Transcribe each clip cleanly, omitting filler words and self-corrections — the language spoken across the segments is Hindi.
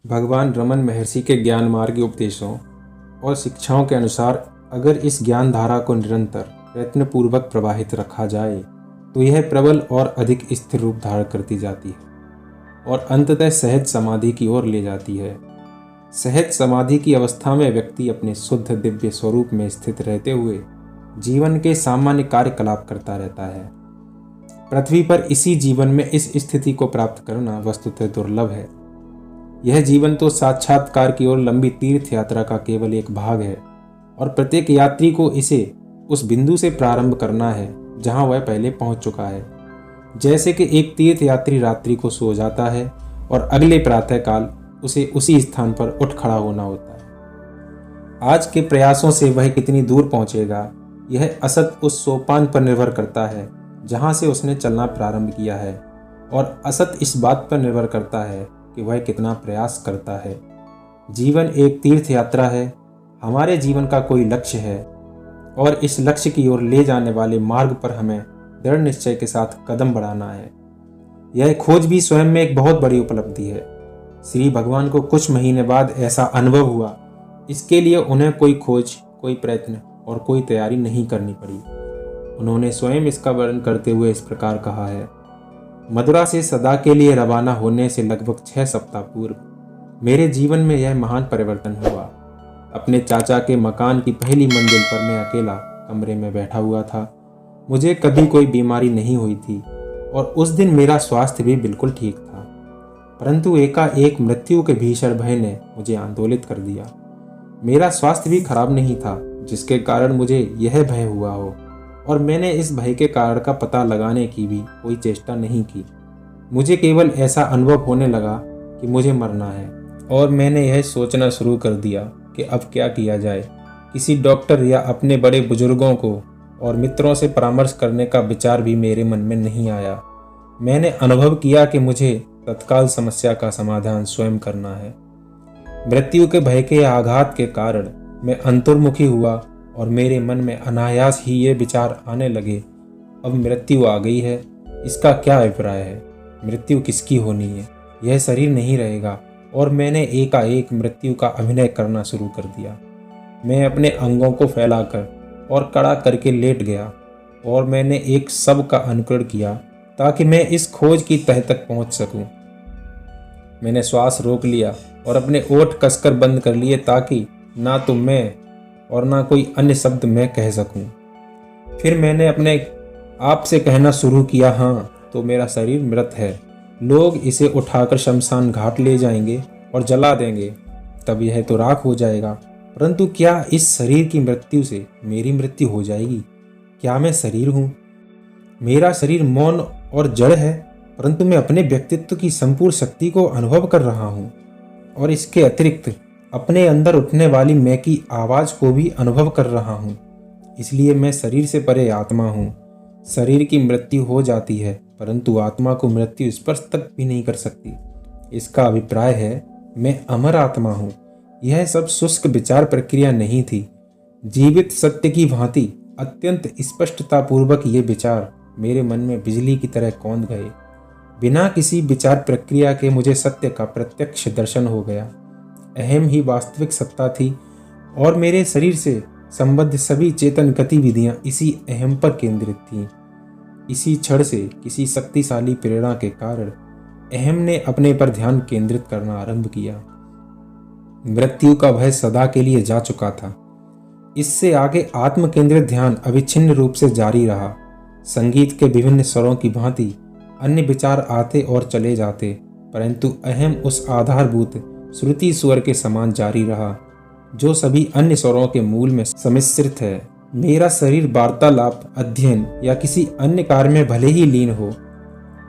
भगवान रमन महर्षि के ज्ञान मार्ग उपदेशों और शिक्षाओं के अनुसार अगर इस ज्ञान धारा को निरंतर प्रयत्नपूर्वक प्रवाहित रखा जाए तो यह प्रबल और अधिक स्थिर रूप धारण करती जाती है और अंततः सहज समाधि की ओर ले जाती है। सहज समाधि की अवस्था में व्यक्ति अपने शुद्ध दिव्य स्वरूप में स्थित रहते हुए जीवन के सामान्य कार्यकलाप करता रहता है। पृथ्वी पर इसी जीवन में इस स्थिति को प्राप्त करना वस्तुतः दुर्लभ है। यह जीवन तो साक्षात्कार की ओर लंबी तीर्थ यात्रा का केवल एक भाग है और प्रत्येक यात्री को इसे उस बिंदु से प्रारंभ करना है जहां वह पहले पहुंच चुका है। जैसे कि एक तीर्थ यात्री रात्रि को सो जाता है और अगले प्रातःकाल उसे उसी स्थान पर उठ खड़ा होना होता है। आज के प्रयासों से वह कितनी दूर पहुंचेगा, यह असत उस सोपान पर निर्भर करता है जहां से उसने चलना प्रारंभ किया है, और असत इस बात पर निर्भर करता है कि वह कितना प्रयास करता है। जीवन एक तीर्थ यात्रा है। हमारे जीवन का कोई लक्ष्य है और इस लक्ष्य की ओर ले जाने वाले मार्ग पर हमें दृढ़ निश्चय के साथ कदम बढ़ाना है। यह खोज भी स्वयं में एक बहुत बड़ी उपलब्धि है। श्री भगवान को कुछ महीने बाद ऐसा अनुभव हुआ। इसके लिए उन्हें कोई खोज, कोई प्रयत्न और कोई तैयारी नहीं करनी पड़ी। उन्होंने स्वयं इसका वर्णन करते हुए इस प्रकार कहा है। मदुरा से सदा के लिए रवाना होने से लगभग 6 सप्ताह पूर्व मेरे जीवन में यह महान परिवर्तन हुआ। अपने चाचा के मकान की पहली मंजिल पर मैं अकेला कमरे में बैठा हुआ था। मुझे कभी कोई बीमारी नहीं हुई थी और उस दिन मेरा स्वास्थ्य भी बिल्कुल ठीक था, परंतु एकाएक मृत्यु के भीषण भय ने मुझे आंदोलित कर दिया। मेरा स्वास्थ्य भी खराब नहीं था जिसके कारण मुझे यह भय हुआ हो, और मैंने इस भय के कारण का पता लगाने की भी कोई चेष्टा नहीं की। मुझे केवल ऐसा अनुभव होने लगा कि मुझे मरना है, और मैंने यह सोचना शुरू कर दिया कि अब क्या किया जाए। किसी डॉक्टर या अपने बड़े बुजुर्गों को और मित्रों से परामर्श करने का विचार भी मेरे मन में नहीं आया। मैंने अनुभव किया कि मुझे तत्काल समस्या का समाधान स्वयं करना है। मृत्यु के भय के आघात के कारण मैं अंतर्मुखी हुआ और मेरे मन में अनायास ही ये विचार आने लगे, अब मृत्यु आ गई है, इसका क्या अभिप्राय है? मृत्यु किसकी होनी है? यह शरीर नहीं रहेगा। और मैंने एकाएक मृत्यु का अभिनय करना शुरू कर दिया। मैं अपने अंगों को फैलाकर और कड़ा करके लेट गया और मैंने एक शव का अनुकरण किया ताकि मैं इस खोज की तह तक पहुंच सकूं। मैंने श्वास रोक लिया और अपने ओठ कसकर बंद कर लिए ताकि ना तो मैं और ना कोई अन्य शब्द मैं कह सकूं। फिर मैंने अपने आप से कहना शुरू किया, हाँ तो मेरा शरीर मृत है। लोग इसे उठाकर शमशान घाट ले जाएंगे और जला देंगे, तब यह तो राख हो जाएगा। परंतु क्या इस शरीर की मृत्यु से मेरी मृत्यु हो जाएगी? क्या मैं शरीर हूँ? मेरा शरीर मौन और जड़ है, परंतु मैं अपने व्यक्तित्व की संपूर्ण शक्ति को अनुभव कर रहा हूँ और इसके अतिरिक्त अपने अंदर उठने वाली मैं की आवाज को भी अनुभव कर रहा हूँ। इसलिए मैं शरीर से परे आत्मा हूँ। शरीर की मृत्यु हो जाती है, परंतु आत्मा को मृत्यु स्पर्श तक भी नहीं कर सकती। इसका अभिप्राय है मैं अमर आत्मा हूँ। यह सब शुष्क विचार प्रक्रिया नहीं थी। जीवित सत्य की भांति अत्यंत स्पष्टता पूर्वक ये विचार मेरे मन में बिजली की तरह कौंध गए। बिना किसी विचार प्रक्रिया के मुझे सत्य का प्रत्यक्ष दर्शन हो गया। अहम ही वास्तविक सत्ता थी और मेरे शरीर से संबद्ध सभी चेतन गतिविधियां इसी अहम पर केंद्रित थीं। इसी क्षण से किसी शक्तिशाली प्रेरणा के कारण अहम ने अपने पर ध्यान केंद्रित करना आरंभ किया। मृत्यु का भय सदा के लिए जा चुका था। इससे आगे आत्म केंद्रित ध्यान अविच्छिन्न रूप से जारी रहा। संगीत के विभिन्न स्वरों की भांति अन्य विचार आते और चले जाते, परंतु अहम उस आधारभूत श्रुति स्वर के समान जारी रहा जो सभी अन्य स्वरों के मूल में सम्मिश्रित है। मेरा शरीर वार्तालाप, अध्ययन या किसी अन्य कार्य में भले ही लीन हो,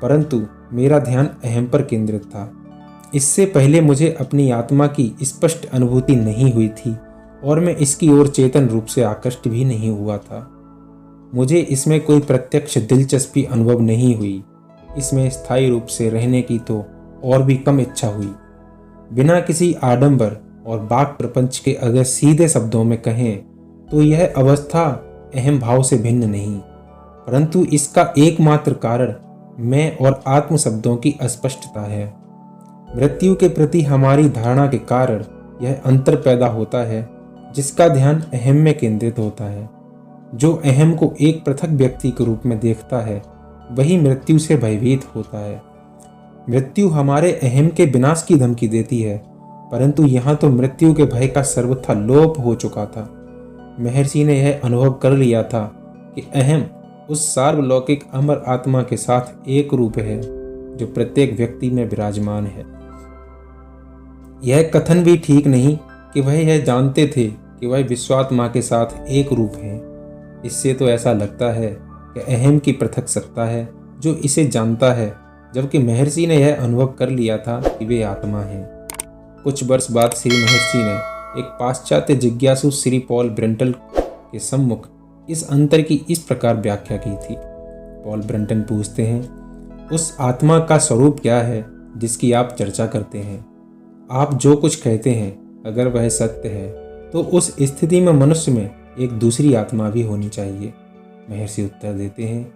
परंतु मेरा ध्यान अहम पर केंद्रित था। इससे पहले मुझे अपनी आत्मा की स्पष्ट अनुभूति नहीं हुई थी और मैं इसकी ओर चेतन रूप से आकृष्ट भी नहीं हुआ था। मुझे इसमें कोई प्रत्यक्ष दिलचस्पी अनुभव नहीं हुई। इसमें स्थायी रूप से रहने की तो और भी कम इच्छा हुई। बिना किसी आडंबर और वाक प्रपंच के अगर सीधे शब्दों में कहें तो यह अवस्था अहम भाव से भिन्न नहीं, परंतु इसका एकमात्र कारण मैं और आत्म शब्दों की अस्पष्टता है। मृत्यु के प्रति हमारी धारणा के कारण यह अंतर पैदा होता है, जिसका ध्यान अहम में केंद्रित होता है। जो अहम को एक पृथक व्यक्ति के रूप में देखता है, वही मृत्यु से भयभीत होता है। मृत्यु हमारे अहम के विनाश की धमकी देती है, परंतु यहाँ तो मृत्यु के भय का सर्वथा लोप हो चुका था। महर्षि ने यह अनुभव कर लिया था कि अहम उस सार्वलौकिक अमर आत्मा के साथ एक रूप है जो प्रत्येक व्यक्ति में विराजमान है। यह कथन भी ठीक नहीं कि वह यह जानते थे कि वह विश्वात्मा के साथ एक रूप है। इससे तो ऐसा लगता है कि अहम की पृथक सत्ता है जो इसे जानता है, जबकि महर्षि ने यह अनुभव कर लिया था कि वे आत्मा हैं। कुछ वर्ष बाद श्री महर्षि ने एक पाश्चात्य जिज्ञासु श्री पॉल ब्रंटन के सम्मुख इस अंतर की इस प्रकार व्याख्या की थी। पॉल ब्रंटन पूछते हैं, उस आत्मा का स्वरूप क्या है जिसकी आप चर्चा करते हैं? आप जो कुछ कहते हैं, अगर वह सत्य है तो उस स्थिति में मनुष्य में एक दूसरी आत्मा भी होनी चाहिए। महर्षि उत्तर देते हैं,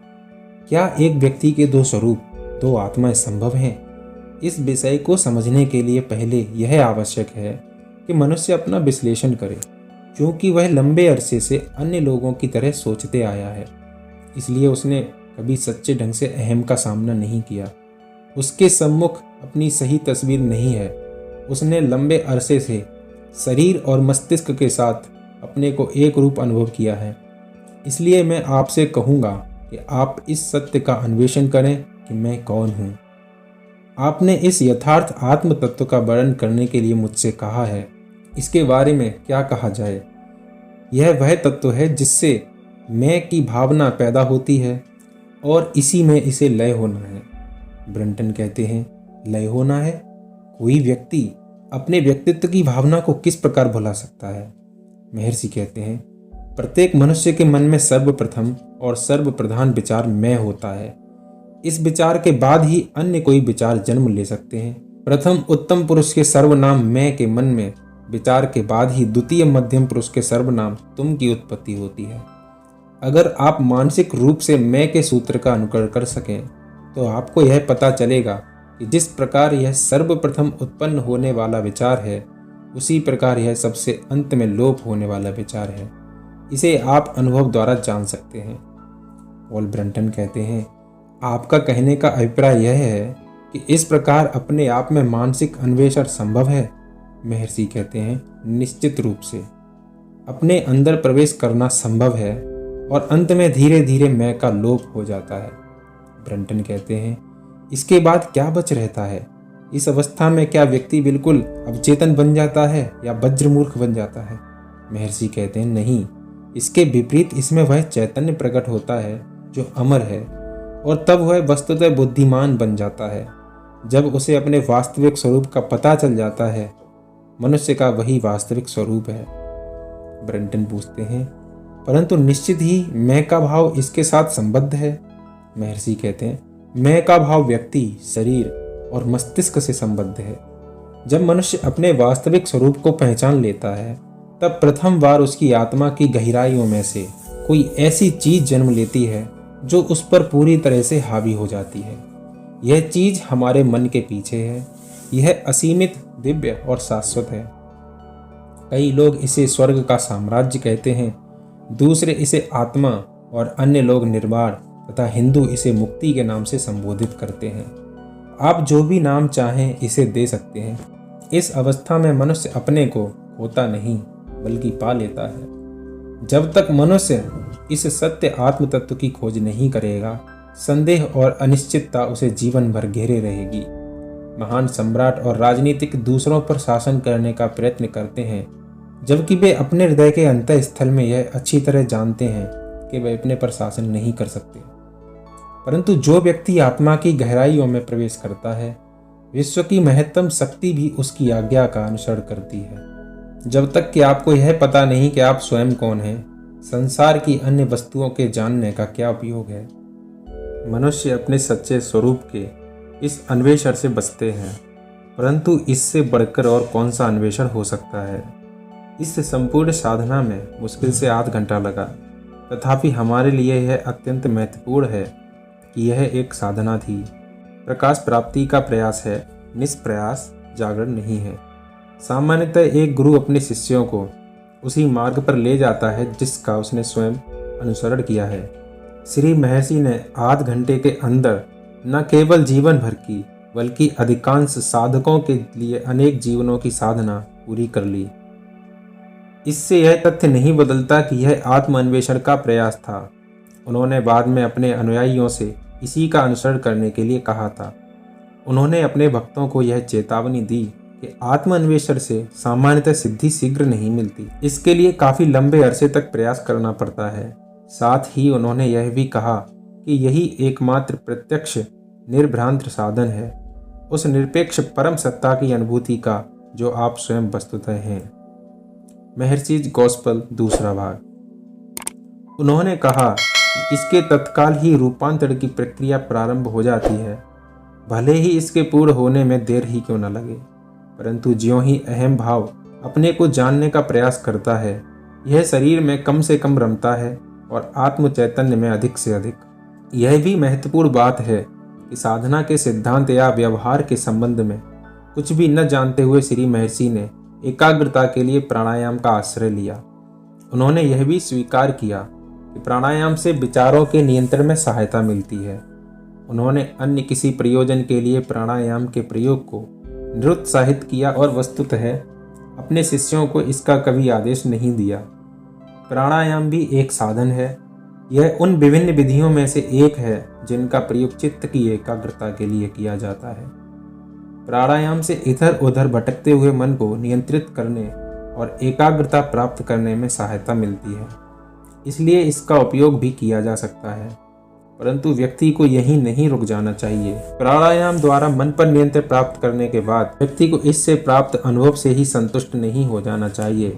क्या एक व्यक्ति के दो स्वरूप, दो आत्माएं संभव हैं? इस विषय को समझने के लिए पहले यह आवश्यक है कि मनुष्य अपना विश्लेषण करे, क्योंकि वह लंबे अरसे से अन्य लोगों की तरह सोचते आया है। इसलिए उसने कभी सच्चे ढंग से अहम का सामना नहीं किया। उसके सम्मुख अपनी सही तस्वीर नहीं है। उसने लंबे अरसे से शरीर और मस्तिष्क के साथ अपने को एक रूप अनुभव किया है। इसलिए मैं आपसे कहूँगा कि आप इस सत्य का अन्वेषण करें कि मैं कौन हूँ। आपने इस यथार्थ आत्म तत्व का वर्णन करने के लिए मुझसे कहा है। इसके बारे में क्या कहा जाए? यह वह तत्व है जिससे मैं की भावना पैदा होती है और इसी में इसे लय होना है। ब्रंटन कहते हैं, लय होना है? कोई व्यक्ति अपने व्यक्तित्व की भावना को किस प्रकार भुला सकता है? महर्षि कहते हैं, प्रत्येक मनुष्य के मन में सर्वप्रथम और सर्वप्रधान विचार मैं होता है। इस विचार के बाद ही अन्य कोई विचार जन्म ले सकते हैं। प्रथम उत्तम पुरुष के सर्वनाम मैं के मन में विचार के बाद ही द्वितीय मध्यम पुरुष के सर्वनाम तुम की उत्पत्ति होती है। अगर आप मानसिक रूप से मैं के सूत्र का अनुकरण कर सकें तो आपको यह पता चलेगा कि जिस प्रकार यह सर्वप्रथम उत्पन्न होने वाला विचार है, उसी प्रकार यह सबसे अंत में लोप होने वाला विचार है। इसे आप अनुभव द्वारा जान सकते हैं। पॉल ब्रंटन कहते हैं, आपका कहने का अभिप्राय यह है कि इस प्रकार अपने आप में मानसिक अन्वेषण संभव है? महर्षि कहते हैं, निश्चित रूप से अपने अंदर प्रवेश करना संभव है और अंत में धीरे धीरे मैं का लोप हो जाता है। ब्रंटन कहते हैं, इसके बाद क्या बच रहता है? इस अवस्था में क्या व्यक्ति बिल्कुल अवचेतन बन जाता है या वज्रमूर्ख बन जाता है? महर्षि कहते हैं, नहीं, इसके विपरीत इसमें वह चैतन्य प्रकट होता है जो अमर है, और तब वह वस्तुतः बुद्धिमान बन जाता है। जब उसे अपने वास्तविक स्वरूप का पता चल जाता है, मनुष्य का वही वास्तविक स्वरूप है। ब्रंटन पूछते हैं, परंतु निश्चित ही मैं का भाव इसके साथ संबद्ध है? महर्षि कहते हैं, मैं का भाव व्यक्ति, शरीर और मस्तिष्क से संबद्ध है। जब मनुष्य अपने वास्तविक स्वरूप को पहचान लेता है, तब प्रथम बार उसकी आत्मा की गहराइयों में से कोई ऐसी चीज जन्म लेती है जो उस पर पूरी तरह से हावी हो जाती है। यह चीज हमारे मन के पीछे है। यह असीमित, दिव्य और शाश्वत है। कई लोग इसे स्वर्ग का साम्राज्य कहते हैं, दूसरे इसे आत्मा और अन्य लोग निर्वाण तथा हिंदू इसे मुक्ति के नाम से संबोधित करते हैं। आप जो भी नाम चाहें इसे दे सकते हैं। इस अवस्था में मनुष्य अपने को खोता नहीं बल्कि पा लेता है। जब तक मनुष्य इस सत्य आत्म तत्व की खोज नहीं करेगा, संदेह और अनिश्चितता उसे जीवन भर घेरे रहेगी। महान सम्राट और राजनीतिक दूसरों पर शासन करने का प्रयत्न करते हैं, जबकि वे अपने हृदय के अंतःस्थल में यह अच्छी तरह जानते हैं कि वे अपने पर शासन नहीं कर सकते। परंतु जो व्यक्ति आत्मा की गहराइयों में प्रवेश करता है, विश्व की महत्तम शक्ति भी उसकी आज्ञा का अनुसरण करती है। जब तक कि आपको यह पता नहीं कि आप स्वयं कौन हैं, संसार की अन्य वस्तुओं के जानने का क्या उपयोग है? मनुष्य अपने सच्चे स्वरूप के इस अन्वेषण से बचते हैं, परंतु इससे बढ़कर और कौन सा अन्वेषण हो सकता है? इस संपूर्ण साधना में मुश्किल से आध घंटा लगा, तथापि हमारे लिए यह अत्यंत महत्वपूर्ण है कि यह एक साधना थी। प्रकाश प्राप्ति का प्रयास है निष्प्रयास जागरण नहीं है। सामान्यतः एक गुरु अपने शिष्यों को उसी मार्ग पर ले जाता है जिसका उसने स्वयं अनुसरण किया है। श्री महर्षि ने आध घंटे के अंदर न केवल जीवन भर की बल्कि अधिकांश साधकों के लिए अनेक जीवनों की साधना पूरी कर ली। इससे यह तथ्य नहीं बदलता कि यह आत्मान्वेषण का प्रयास था। उन्होंने बाद में अपने अनुयायियों से इसी का अनुसरण करने के लिए कहा था। उन्होंने अपने भक्तों को यह चेतावनी दी कि आत्मान्वेषण से सामान्यतः सिद्धि शीघ्र नहीं मिलती, इसके लिए काफी लंबे अरसे तक प्रयास करना पड़ता है। साथ ही उन्होंने यह भी कहा कि यही एकमात्र प्रत्यक्ष निर्भ्रांत साधन है उस निरपेक्ष परम सत्ता की अनुभूति का जो आप स्वयं वस्तुतः हैं। महर्षिज गॉस्पेल दूसरा भाग। उन्होंने कहा कि इसके तत्काल ही रूपांतरण की प्रक्रिया प्रारंभ हो जाती है, भले ही इसके पूर्ण होने में देर ही क्यों न लगे। परंतु ज्यों ही अहम भाव अपने को जानने का प्रयास करता है, यह शरीर में कम से कम रमता है और आत्म चैतन्य में अधिक से अधिक। यह भी महत्वपूर्ण बात है कि साधना के सिद्धांत या व्यवहार के संबंध में कुछ भी न जानते हुए श्री महर्षि ने एकाग्रता के लिए प्राणायाम का आश्रय लिया। उन्होंने यह भी स्वीकार किया कि प्राणायाम से विचारों के नियंत्रण में सहायता मिलती है। उन्होंने अन्य किसी प्रयोजन के लिए प्राणायाम के प्रयोग को निरुत्साहित किया और वस्तुतः अपने शिष्यों को इसका कभी आदेश नहीं दिया। प्राणायाम भी एक साधन है। यह उन विभिन्न विधियों में से एक है जिनका प्रयोग चित्त की एकाग्रता के लिए किया जाता है। प्राणायाम से इधर उधर भटकते हुए मन को नियंत्रित करने और एकाग्रता प्राप्त करने में सहायता मिलती है, इसलिए इसका उपयोग भी किया जा सकता है। परंतु व्यक्ति को यहीं नहीं रुक जाना चाहिए। प्राणायाम द्वारा मन पर नियंत्रण प्राप्त करने के बाद व्यक्ति को इससे प्राप्त अनुभव से ही संतुष्ट नहीं हो जाना चाहिए,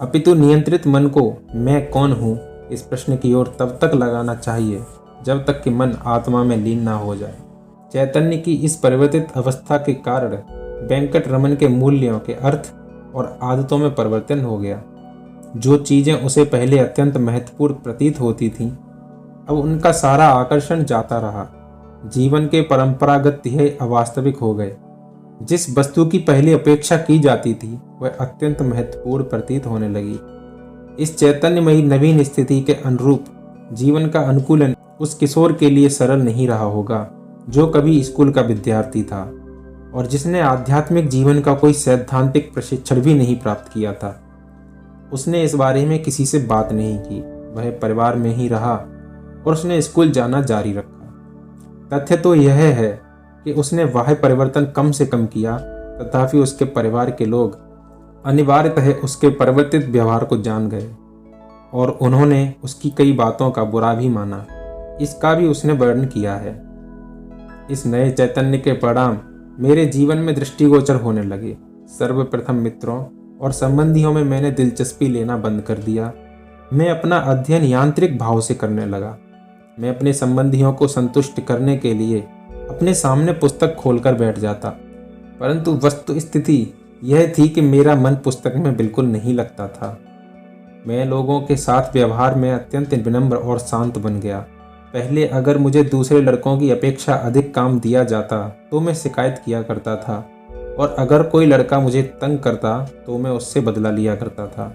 अपितु नियंत्रित मन को मैं कौन हूँ इस प्रश्न की ओर तब तक लगाना चाहिए जब तक कि मन आत्मा में लीन ना हो जाए। चैतन्य की इस परिवर्तित अवस्था के कारण वेंकट रमन के मूल्यों के अर्थ और आदतों में परिवर्तन हो गया। जो चीजें उसे पहले अत्यंत महत्वपूर्ण प्रतीत होती थीं, अब उनका सारा आकर्षण जाता रहा। जीवन के परंपरागत ध्येय अवास्तविक हो गए। जिस वस्तु की पहले अपेक्षा की जाती थी वह अत्यंत महत्वपूर्ण प्रतीत होने लगी। इस चैतन्यमयी नवीन स्थिति के अनुरूप जीवन का अनुकूलन उस किशोर के लिए सरल नहीं रहा होगा जो कभी स्कूल का विद्यार्थी था और जिसने आध्यात्मिक जीवन का कोई सैद्धांतिक प्रशिक्षण भी नहीं प्राप्त किया था। उसने इस बारे में किसी से बात नहीं की, वह परिवार में ही रहा और उसने स्कूल जाना जारी रखा। तथ्य तो यह है कि उसने बाह्य परिवर्तन कम से कम किया, तथापि उसके परिवार के लोग अनिवार्यतः उसके परिवर्तित व्यवहार को जान गए और उन्होंने उसकी कई बातों का बुरा भी माना। इसका भी उसने वर्णन किया है। इस नए चैतन्य के परिणाम मेरे जीवन में दृष्टिगोचर होने लगे। सर्वप्रथम मित्रों और संबंधियों में मैंने दिलचस्पी लेना बंद कर दिया। मैं अपना अध्ययन यांत्रिक भाव से करने लगा। मैं अपने संबंधियों को संतुष्ट करने के लिए अपने सामने पुस्तक खोलकर बैठ जाता, परंतु वस्तु स्थिति यह थी कि मेरा मन पुस्तक में बिल्कुल नहीं लगता था। मैं लोगों के साथ व्यवहार में अत्यंत विनम्र और शांत बन गया। पहले अगर मुझे दूसरे लड़कों की अपेक्षा अधिक काम दिया जाता तो मैं शिकायत किया करता था, और अगर कोई लड़का मुझे तंग करता तो मैं उससे बदला लिया करता था।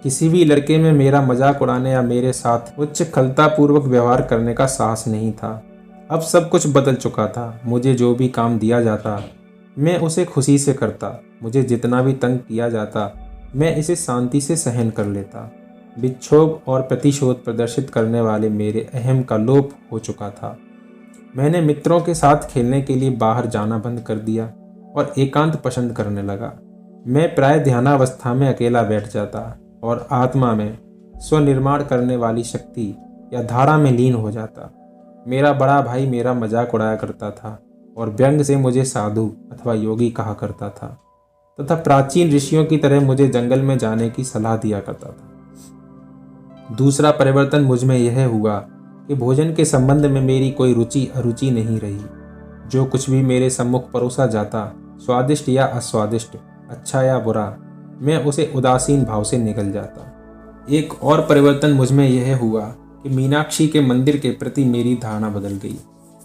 किसी भी लड़के में मेरा मजाक उड़ाने या मेरे साथ उच्च खलतापूर्वक व्यवहार करने का साहस नहीं था। अब सब कुछ बदल चुका था। मुझे जो भी काम दिया जाता मैं उसे खुशी से करता। मुझे जितना भी तंग किया जाता मैं इसे शांति से सहन कर लेता। विक्षोभ और प्रतिशोध प्रदर्शित करने वाले मेरे अहम का लोप हो चुका था। मैंने मित्रों के साथ खेलने के लिए बाहर जाना बंद कर दिया और एकांत पसंद करने लगा। मैं प्राय ध्यानावस्था में अकेला बैठ जाता और आत्मा में स्वनिर्माण करने वाली शक्ति या धारा में लीन हो जाता। मेरा बड़ा भाई मेरा मजाक उड़ाया करता था और व्यंग से मुझे साधु अथवा योगी कहा करता था, तथा प्राचीन ऋषियों की तरह मुझे जंगल में जाने की सलाह दिया करता था। दूसरा परिवर्तन मुझ में यह हुआ कि भोजन के संबंध में मेरी कोई रुचि अरुचि नहीं रही। जो कुछ भी मेरे सम्मुख परोसा जाता, स्वादिष्ट या अस्वादिष्ट, अच्छा या बुरा, मैं उसे उदासीन भाव से निगल जाता। एक और परिवर्तन मुझ में यह हुआ कि मीनाक्षी के मंदिर के प्रति मेरी धारणा बदल गई।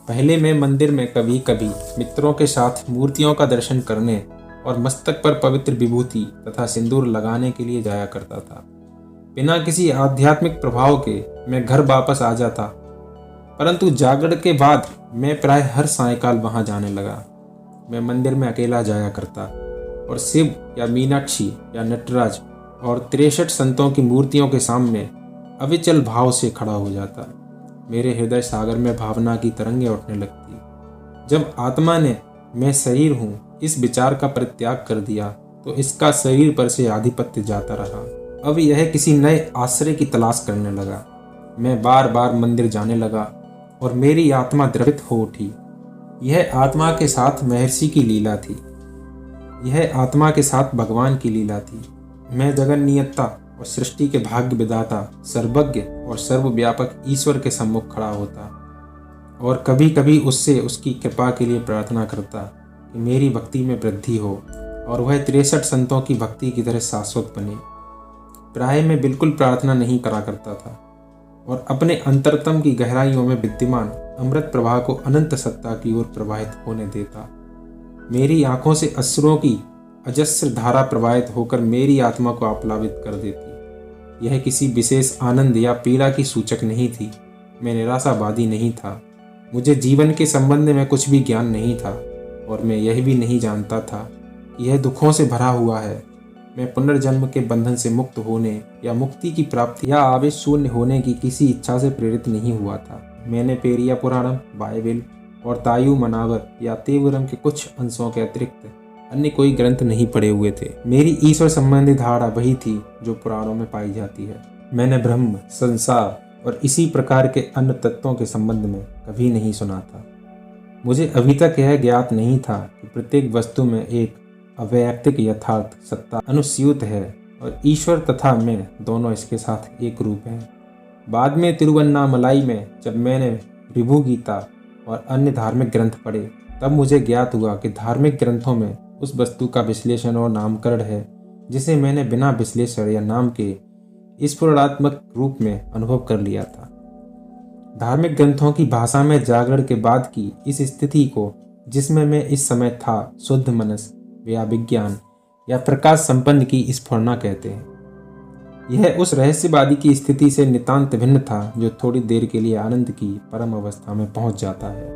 पहले मैं मंदिर में कभी कभी मित्रों के साथ मूर्तियों का दर्शन करने और मस्तक पर पवित्र विभूति तथा सिंदूर लगाने के लिए जाया करता था। बिना किसी आध्यात्मिक प्रभाव के मैं घर वापस आ जाता, परंतु जागरण के बाद मैं प्राय हर सायंकाल वहां जाने लगा। मैं मंदिर में अकेला जाया करता और शिव या मीनाक्षी या नटराज और 63 संतों की मूर्तियों के सामने अविचल भाव से खड़ा हो जाता। मेरे हृदय सागर में भावना की तरंगें उठने लगती। जब आत्मा ने मैं शरीर हूँ इस विचार का परित्याग कर दिया तो इसका शरीर पर से आधिपत्य जाता रहा। अब यह किसी नए आश्रय की तलाश करने लगा। मैं बार बार मंदिर जाने लगा और मेरी आत्मा द्रवित हो उठी। यह आत्मा के साथ महर्षि की लीला थी, यह आत्मा के साथ भगवान की लीला थी। मैं जगन नियंता और सृष्टि के भाग्य विधाता, सर्वज्ञ और सर्वव्यापक ईश्वर के सम्मुख खड़ा होता और कभी कभी उससे उसकी कृपा के लिए प्रार्थना करता कि मेरी भक्ति में वृद्धि हो और वह 63 संतों की भक्ति की तरह शाश्वत बने। प्राय मैं बिल्कुल प्रार्थना नहीं करा करता था और अपने अंतरतम की गहराइयों में विद्यमान अमृत प्रवाह को अनंत सत्ता की ओर प्रवाहित होने देता। मेरी आंखों से अश्रुओं की अजस्र धारा प्रवाहित होकर मेरी आत्मा को आप्लावित कर देती। यह किसी विशेष आनंद या पीड़ा की सूचक नहीं थी। मैं निराशावादी नहीं था। मुझे जीवन के संबंध में कुछ भी ज्ञान नहीं था और मैं यह भी नहीं जानता था कि यह दुखों से भरा हुआ है। मैं पुनर्जन्म के बंधन से मुक्त होने या मुक्ति की प्राप्ति या आवेश शून्य होने की किसी इच्छा से प्रेरित नहीं हुआ था। मैंने पेरिया पुराणम, बाइबिल और तायु मनावर या तेवरम के कुछ अंशों के अतिरिक्त अन्य कोई ग्रंथ नहीं पढ़े हुए थे। मेरी ईश्वर संबंधी धारणा वही थी जो पुराणों में पाई जाती है। मैंने ब्रह्म, संसार और इसी प्रकार के अन्य तत्वों के संबंध में कभी नहीं सुना था। मुझे अभी तक यह ज्ञात नहीं था कि प्रत्येक वस्तु में एक अवैयक्तिक यथार्थ सत्ता अनुस्यूत है और ईश्वर तथा मैं दोनों इसके साथ एक रूप हैं। बाद में तिरुवन्नामलाई में जब मैंने विभु गीता और अन्य धार्मिक ग्रंथ पढ़े तब मुझे ज्ञात हुआ कि धार्मिक ग्रंथों में उस वस्तु का विश्लेषण और नामकरण है जिसे मैंने बिना विश्लेषण या नाम के ईश्वरात्मक रूप में अनुभव कर लिया था। धार्मिक ग्रंथों की भाषा में जागरण के बाद की इस स्थिति को, जिसमें मैं इस समय था, शुद्ध मनस या विज्ञान या प्रकाश संपन्न की स्फुरना कहते हैं। यह उस रहस्यवादी की स्थिति से नितांत भिन्न था जो थोड़ी देर के लिए आनंद की परम अवस्था में पहुंच जाता है,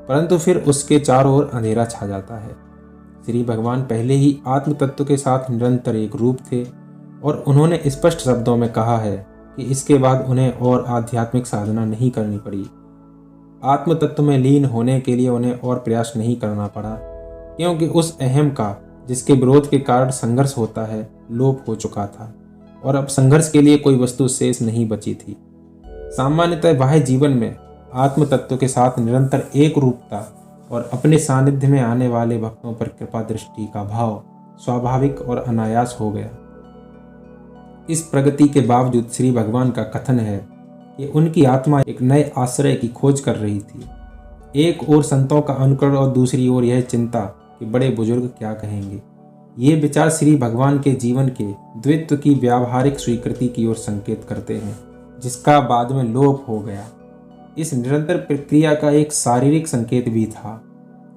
परंतु फिर उसके चारों ओर अंधेरा छा जाता है। श्री भगवान पहले ही आत्म तत्व के साथ निरंतर एक रूप थे और उन्होंने स्पष्ट शब्दों में कहा है कि इसके बाद उन्हें और आध्यात्मिक साधना नहीं करनी पड़ी। आत्म तत्व में लीन होने के लिए उन्हें और प्रयास नहीं करना पड़ा, क्योंकि उस अहम का जिसके विरोध के कारण संघर्ष होता है लोप हो चुका था और अब संघर्ष के लिए कोई वस्तु शेष नहीं बची थी। सामान्यतः बाह्य जीवन में आत्म तत्व के साथ निरंतर एक रूपता और अपने सानिध्य में आने वाले भक्तों पर कृपा दृष्टि का भाव स्वाभाविक और अनायास हो गया। इस प्रगति के बावजूद श्री भगवान का कथन है कि उनकी आत्मा एक नए आश्रय की खोज कर रही थी। एक ओर संतों का अनुकरण और दूसरी ओर यह चिंता कि बड़े बुजुर्ग क्या कहेंगे। ये विचार श्री भगवान के जीवन के द्वित्व की व्यावहारिक स्वीकृति की ओर संकेत करते हैं, जिसका बाद में लोप हो गया। इस निरंतर प्रक्रिया का एक शारीरिक संकेत भी था।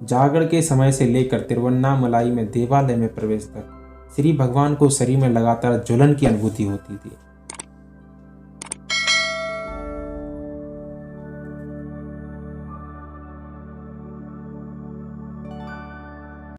जागरण के समय से लेकर तिरुवन्नामलाई में देवालय में प्रवेश तक श्री भगवान को शरीर में लगातार ज्वलन की अनुभूति होती थी।